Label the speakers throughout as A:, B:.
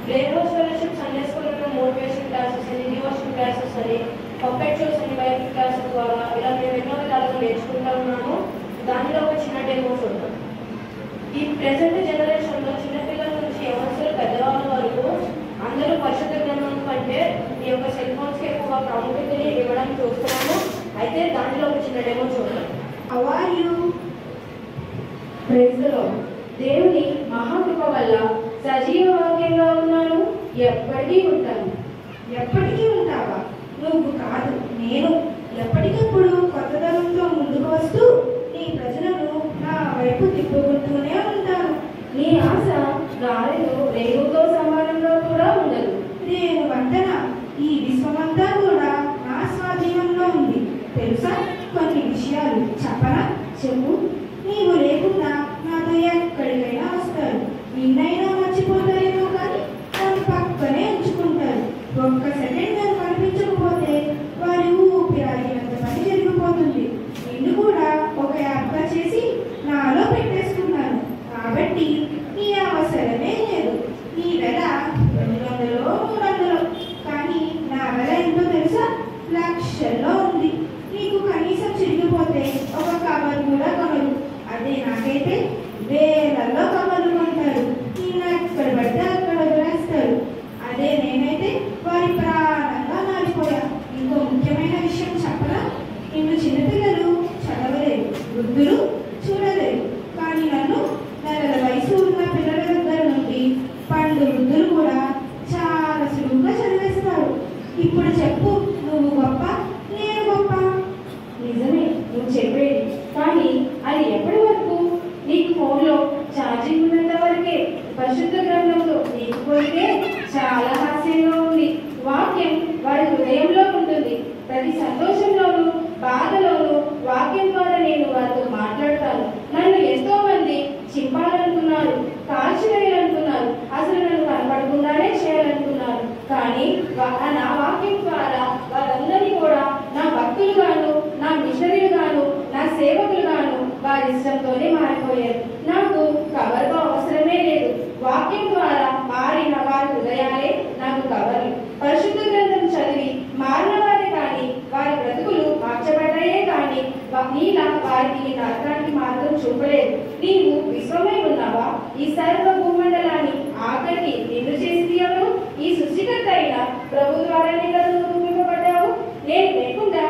A: Brain wash fellowship Sunday స్కూల్లో motivation classes అని, devotion classes అని, పప్పెట్ షోస్ అని, బైబిల్ క్లాసెస్ ద్వారా ఇలా మేము ఎన్నో విధాలుగా నేర్చుకుంటూ ఉన్నాము. దానిలో ఒక చిన్న డెమో చూద్దాం. ఈ ప్రెసెంట్ జనరేషన్లో చిన్నపిల్లల నుంచి యవనస్తులు పెద్దవాళ్ళ వరకు అందరూ పరిశుద్ధ గ్రంథం కంటే ఈ యొక్క సెల్ ఫోన్స్కి ఎక్కువ ప్రాముఖ్యతని ఇవ్వడం చూస్తున్నాము. అయితే దానిలో ఒక చిన్న డెమో చూద్దాం.
B: How are you?
A: Praise the lord. దేవుని మహాకృప వల్ల సజీవ వాక్యంగా ఉన్నాను, ఎప్పటికీ ఉంటాను.
B: ఎప్పటికీ ఉంటావా? నువ్వు కాదు, నేను ఎప్పటికప్పుడు కొత్తదనంతో ముందుకు వస్తూ నీ ప్రజలను నా వైపు తిప్పుకుంటూనే ఉంటాను.
A: నీ ఆశ గాలిలో రేగుతో సమానంగా కూడా ఉండదు.
B: నేను వంతన ఈ విశ్వమంతా కూడా నా స్వాధీనంలో ఉంది. తెలుసా, కొన్ని విషయాలు చెప్పనా?
A: చెప్పు.
B: నీవు లేకుండా నాతో ఎక్కడికైనా వస్తారు. నిన్నైనా మర్చిపోతారేమో కానీ నన్ను పక్కనే ఉంచుకుంటారు. ఒక్క సెకండ్ నేను కనిపించకపోతే వారి ఊపిరాగినంత పని జరిగిపోతుంది. నిన్ను కూడా ఒక యాప్గా చేసి నాలో పెట్టేసుకున్నాను. కాబట్టి ఈ అవసరమే లేదు. నీ వెల 200 300, కానీ నా వెల ఎంతో తెలుసా? లక్షల్లో ఉంది. నీకు కనీసం చిరిగిపోతే ఒక కవర్ కూడా కొనరు. అదే నాకైతే వేలల్లో కవర్లు కొంటారు. నిన్న ఎక్కడ పడితే అక్కడ వదిలేస్తారు. అదే నేనైతే వారి ప్రాణంగా మారిపోయా. ఇంకో ముఖ్యమైన విషయం చెప్పరా? నిన్ను చిన్నపిల్లలు చదవలేరు, వృద్ధులు చూడలేరు. కానీ నన్ను నెలల వయసు ఉన్న పిల్లల దగ్గర నుండి పండు వృద్ధులు కూడా చాలా సులువుగా చదివేస్తారు. ఇప్పుడు చెప్పు, నువ్వు గొప్ప, నేను గొప్ప?
A: నిజమే నువ్వు చెప్పేది, కానీ అది ఎప్పటి వరకు? నీకు ఫోన్లో ఛార్జింగ్ ఉన్నంత వరకే. పరిశుద్ధ గ్రంథంలో నీకు పోయితే చాలా హాస్యంగా ఉంది. వాక్యం వారి హృదయంలో ఉంటుంది. ప్రతి సంతోషంలోనూ బాధలోనూ వాక్యం ద్వారా నేను వారితో మాట్లాడతాను. నన్ను ఎంతో మంది చింపాలనుకున్నారు, కాల్చివేయాలనుకున్నారు, అసలు నన్ను కనపడకుండానే చేయాలనుకున్నారు. కానీ నా వాక్యం ద్వారా వారందరినీ కూడా నా భక్తులుగాను, నా మిషనరీలుగాను, నా సేవకులుగాను వారి ఇష్టంతోనే మారిపోయారు. నాకు కవర్తో అవసరమే లేదు. వాక్యం ద్వారా మారిన వారి హృదయాలే నాకు కవర్లు. పరిశుద్ధ గ్రంథం చదివి మారిన వారే కానీ వారి బ్రతుకులు మార్చబడ్డాయే కానీ నీలా వారికి నరకానికి మార్గం చూపలేదు. నీవు విశ్వమై ఉన్నావా? ఈ సర్వ భూమండలాన్ని ఆఖరికి నిన్ను చేసింది ఎవరు? ఈ సృష్టికర్త అయిన ప్రభు ద్వారానే కదా నువ్వు రూపింపబడ్డావు. నేను లేకుండా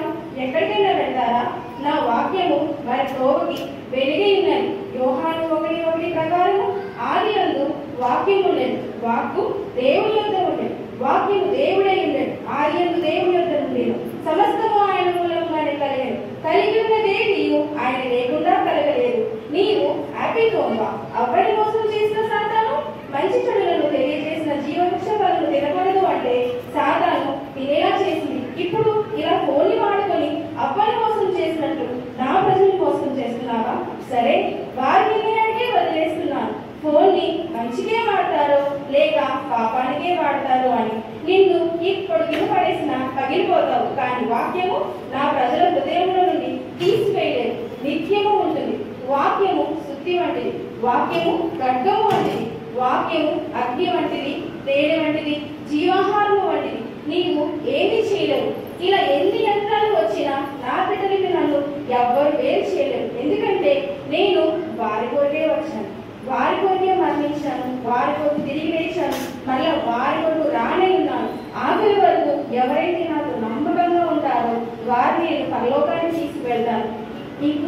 A: ఎక్కడికైనా వెళ్తారా? నా వాక్యము వారి త్రోవకి వెలిగి ఉన్నది. యోహాను 1:1 ప్రకారము ఆదియందు వాక్యము ఉండేది, వాక్కు దేవుని యొద్ద ఉండేది, వాక్యము దేవుడై ఉండేది, ఆదియందు దేవుని యొద్ద ఉండేది, సమస్తము ఆయన మూలముగానే కలిగేది, కలిగి ఉన్నదేది ఆయన లేకుండా కలగలేదు. నీవు హ్యాపీతోవా? అవ్వని మోసం చేసిన సాతాను మంచి చెడులను తెలియజేసిన జీవవృక్ష ఫలము తినకూడదు అంటే సాతాను తినేలా చేసింది. ఇప్పుడు ఇలా ఫోన్ని వాడుకొని అవ్వని మోసం చేసినట్లు నా ప్రజల్ని మోసం చేస్తున్నావా? సరే, వారి నిర్ణయానికే వదిలేస్తున్నాను. ఫోన్ని మంచిగా వాడతారో లేక పాపానికే వాడతారో అని. నిన్ను ఇప్పుడు వినపడేసిన పగిలిపోతావు, కానీ వాక్యము నా ప్రజల హృదయంలో నుండి తీసివేయలేదు, నిత్యము ఉంటుంది. వాక్యము శుద్ధి వంటిది, వాక్యము ఖడ్గము వంటిది, వాక్యము అగ్ని వంటిది, తేనె వంటిది, జీవాహారము వంటిది. నీవు ఏమీ చేయలేవు. ఇలా ఎన్ని యంత్రాలు వచ్చినా నా బిడ్డలకి నన్ను ఎవ్వరు వేరు చేయలేరు. ఎందుకంటే నేను వారి కొరకే వచ్చాను, వారి కొరకే మరణించాను, వారి కొరకు తిరిగి లేచాను, మళ్ళీ వారి కొరకు రానే ఉన్నాను. ఆఖరి వరకు ఎవరైతే నాకు నమ్మకంగా ఉంటారో వారిని నేను పరలోకాన్ని తీసుకువెళ్తాను.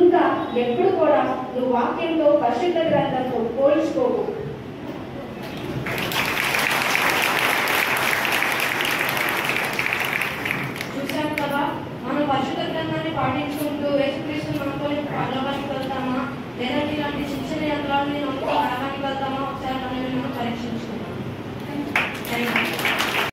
A: ఇంకా ఎప్పుడు కూడా నువ్వు వాక్యంతో పరిశుద్ధ గ్రంథంతో పోల్చుకోకు. చూశాను కదా, మనం పరిశుద్ధ గ్రంథాన్ని పాటించుకుంటూ యేసుక్రీస్తు మనతో పరలోకానికి వెళ్తామా, లేదంటే ఇలాంటి చిన్న చిన్న యంత్రాలని నమ్ముతూ నరకానికి వెళ్తామా?